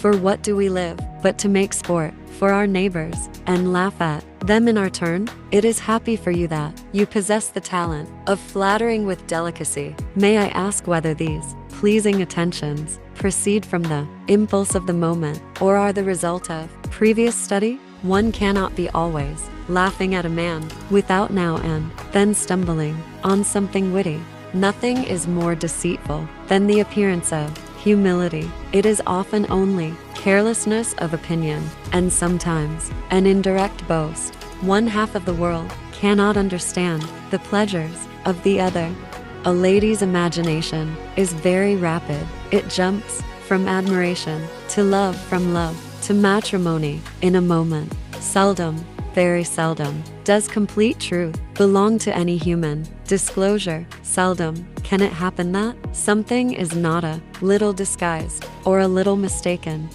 For what do we live, but to make sport for our neighbors, and laugh at them in our turn? It is happy for you that you possess the talent of flattering with delicacy. May I ask whether these pleasing attentions proceed from the impulse of the moment, or are the result of previous study? One cannot be always laughing at a man without now and then stumbling on something witty. Nothing is more deceitful than the appearance of humility. It is often only carelessness of opinion, and sometimes an indirect boast. One half of the world cannot understand the pleasures of the other. A lady's imagination is very rapid. It jumps from admiration to love, from love to matrimony in a moment. Seldom, very seldom, does complete truth belong to any human disclosure. Seldom can it happen that something is not a little disguised or a little mistaken.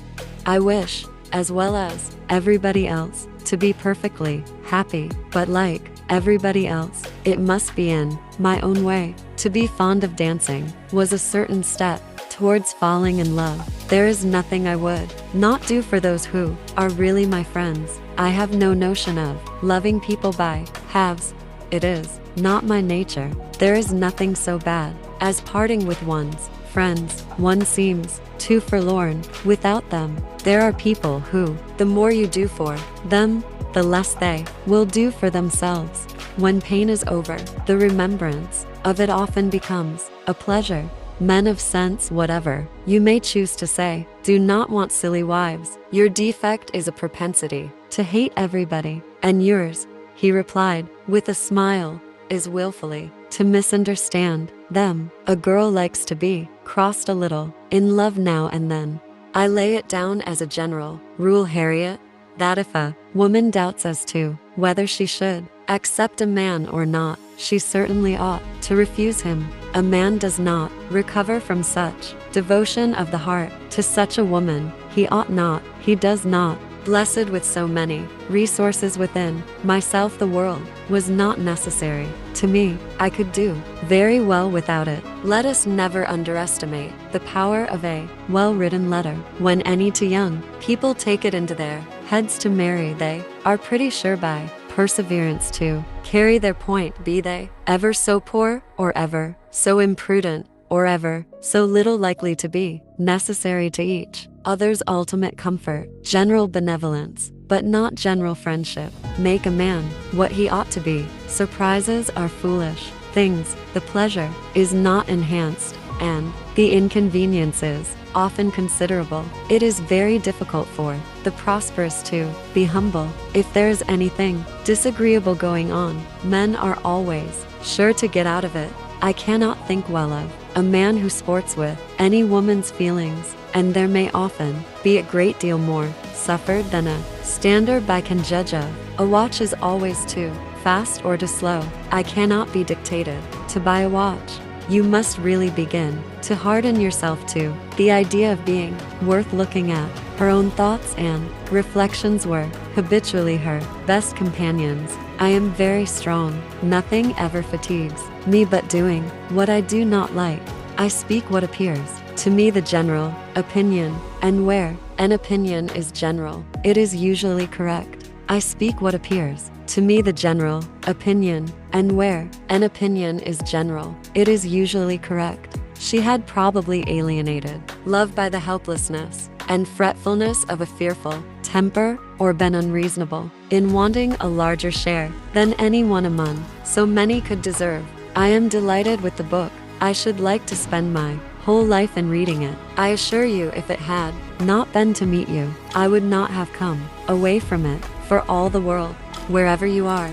I wish, as well as everybody else, to be perfectly happy, but like everybody else, it must be in my own way. To be fond of dancing was a certain step towards falling in love. There is nothing I would not do for those who are really my friends. I have no notion of loving people by halves. It is not my nature. There is nothing so bad as parting with one's friends. One seems too forlorn without them. There are people who, the more you do for them, the less they will do for themselves. When pain is over, the remembrance of it often becomes a pleasure. Men of sense, whatever you may choose to say, do not want silly wives. Your defect is a propensity to hate everybody, and yours, he replied with a smile, is willfully to misunderstand them. A girl likes to be crossed a little in love now and then. I lay it down as a general rule, Harriet, that if a woman doubts as to whether she should accept a man or not, she certainly ought to refuse him. A man does not recover from such devotion of the heart to such a woman. He ought not, he does not. Blessed with so many resources within myself, the world was not necessary to me. I could do very well without it. Let us never underestimate the power of a well-written letter. When any two young people take it into their heads to marry, they are pretty sure by perseverance to carry their point, be they ever so poor, or ever so imprudent, or ever so little likely to be necessary to each other's ultimate comfort. General benevolence, but not general friendship, make a man what he ought to be. Surprises are foolish things. The pleasure is not enhanced, and the inconvenience is often considerable. It is very difficult for the prosperous to be humble. If there is anything disagreeable going on, men are always sure to get out of it. I cannot think well of a man who sports with any woman's feelings, and there may often be a great deal more suffered than a stander by can judge of. A watch is always too fast or too slow. I cannot be dictated to buy a watch. You must really begin to harden yourself to the idea of being worth looking at. Her own thoughts and reflections were habitually her best companions. I am very strong. Nothing ever fatigues me but doing what I do not like. I speak what appears to me the general opinion, and where an opinion is general, it is usually correct. I speak what appears to me the general opinion, and where an opinion is general, it is usually correct. She had probably alienated love by the helplessness and fretfulness of a fearful temper, or been unreasonable in wanting a larger share than anyone among so many could deserve. I am delighted with the book. I should like to spend my whole life in reading it. I assure you, if it had not been to meet you, I would not have come away from it for all the world. Wherever you are,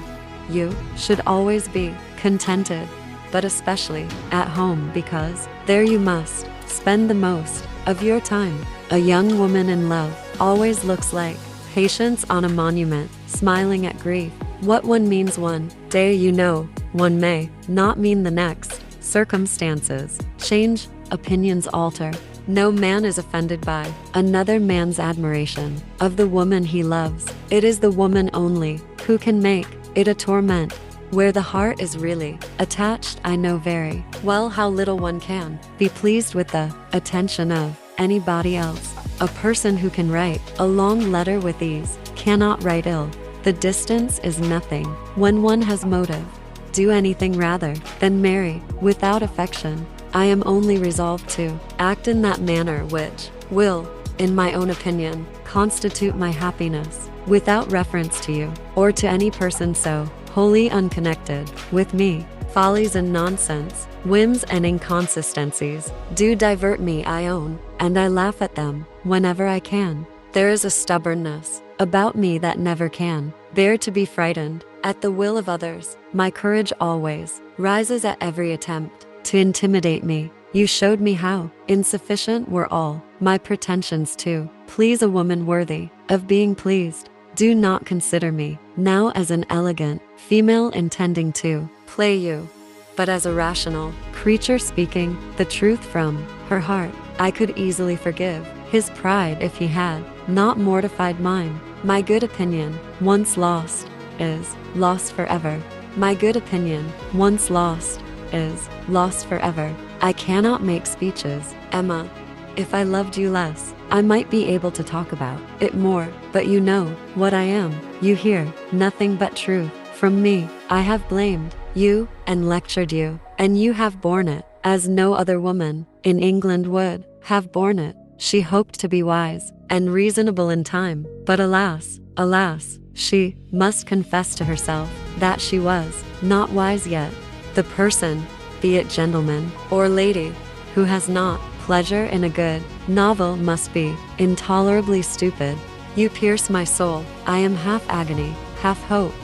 you should always be contented, but especially at home, because there you must spend the most of your time. A young woman in love always looks like Patience on a monument, smiling at grief. What one means one day, you know, one may not mean the next. Circumstances change, opinions alter. No man is offended by another man's admiration of the woman he loves. It is the woman only who can make it a torment. Where the heart is really attached, I know very well how little one can be pleased with the attention of anybody else. A person who can write a long letter with ease cannot write ill. The distance is nothing when one has motive. Do anything rather than marry without affection. I am only resolved to act in that manner which will, in my own opinion, constitute my happiness, without reference to you, or to any person so wholly unconnected with me. Follies and nonsense, whims and inconsistencies, do divert me, I own, and I laugh at them whenever I can. There is a stubbornness about me that never can bear to be frightened at the will of others. My courage always rises at every attempt to intimidate me. You showed me how insufficient were all my pretensions to please a woman worthy of being pleased. Do not consider me now as an elegant female intending to play you, but as a rational creature speaking the truth from her heart. I could easily forgive his pride if he had not mortified mine. My good opinion, once lost, is lost forever. My good opinion, once lost, is lost forever. I cannot make speeches, Emma. If I loved you less, I might be able to talk about it more, but you know what I am. You hear nothing but truth from me. I have blamed you and lectured you, and you have borne it, as no other woman in England would have borne it. She hoped to be wise and reasonable in time, but alas, alas, she must confess to herself that she was not wise yet. The person, be it gentleman or lady, who has not pleasure in a good novel must be intolerably stupid. You pierce my soul. I am half agony, half hope.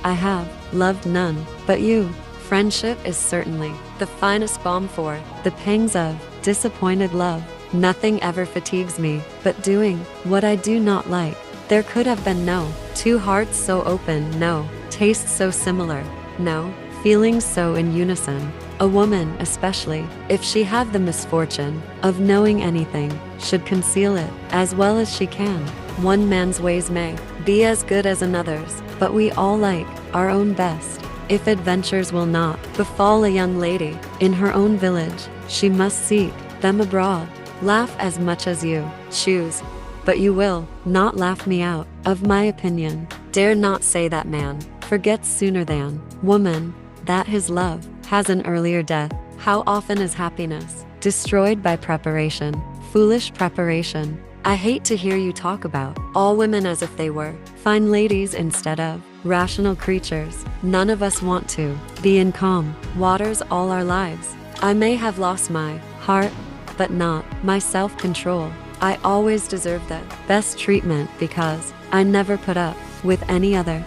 I have loved none but you. Friendship is certainly the finest balm for the pangs of disappointed love. Nothing ever fatigues me but doing what I do not like. There could have been no two hearts so open, no tastes so similar, no feelings so in unison. A woman, especially if she have the misfortune of knowing anything, should conceal it as well as she can. One man's ways may be as good as another's, but we all like our own best. If adventures will not befall a young lady in her own village, she must seek them abroad. Laugh as much as you choose, but you will not laugh me out of my opinion. Dare not say that man forgets sooner than woman, that his love has an earlier death. How often is happiness destroyed by preparation, foolish preparation? I hate to hear you talk about all women as if they were fine ladies instead of rational creatures. None of us want to be in calm waters all our lives. I may have lost my heart, but not my self-control. I always deserve the best treatment because I never put up with any other.